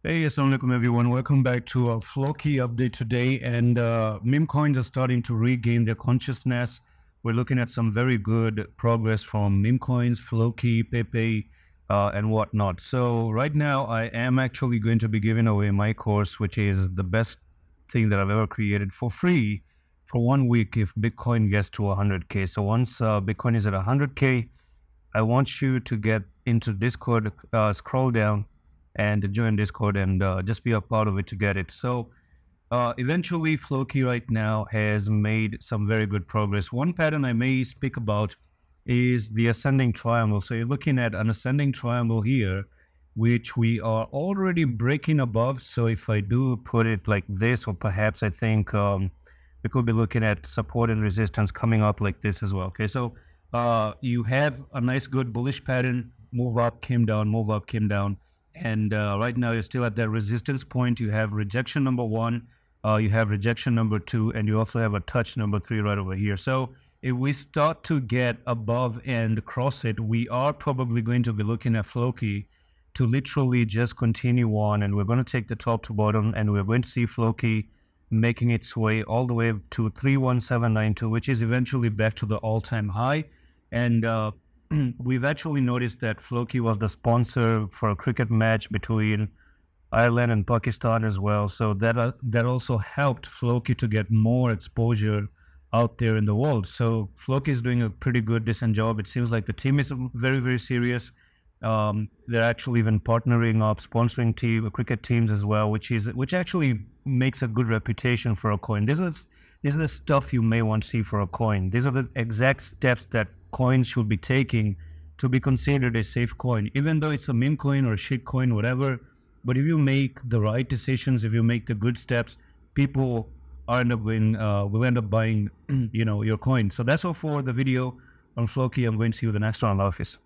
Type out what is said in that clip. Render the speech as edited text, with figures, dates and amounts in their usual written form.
Hey, assalamu alaikum everyone. Welcome back to a Floki update today. And meme coins are starting to regain their consciousness. We're looking at some very good progress from meme coins, Floki, Pepe, and whatnot. So right now, I am actually going to be giving away my course, which is the best thing that I've ever created for free for 1 week if Bitcoin gets to 100K. So once Bitcoin is at 100K, I want you to get into Discord, scroll down and join Discord and just be a part of it to get it. So eventually Floki right now has made some very good progress. One pattern I may speak about is the ascending triangle. So you're looking at an ascending triangle here, which we are already breaking above. So if I do put it like this, or perhaps I think we could be looking at support and resistance coming up like this as well. Okay, so you have a nice good bullish pattern, move up, came down, move up, came down. And right now you're still at that resistance point. You have rejection number one, you have rejection number two, and you also have a touch number three right over here. So if we start to get above and cross it, we are probably going to be looking at Floki to literally just continue on, and we're going to take the top to bottom, and we're going to see Floki making its way all the way to 31792, which is eventually back to the all-time high. And we've actually noticed that Floki was the sponsor for a cricket match between Ireland and Pakistan as well. So that also helped Floki to get more exposure out there in the world. So Floki is doing a pretty good, decent job. It seems like the team is very, very serious. They're actually even partnering up, sponsoring cricket teams as well, which actually makes a good reputation for a coin. These are the stuff you may want to see for a coin. These are the exact steps that coins should be taking to be considered a safe coin, even though it's a meme coin or a shit coin, whatever. But if you make the right decisions, if you make the good steps, people will end up buying, your coin. So that's all for the video on Floki. I'm going to see you in the next one. Allah Hafiz.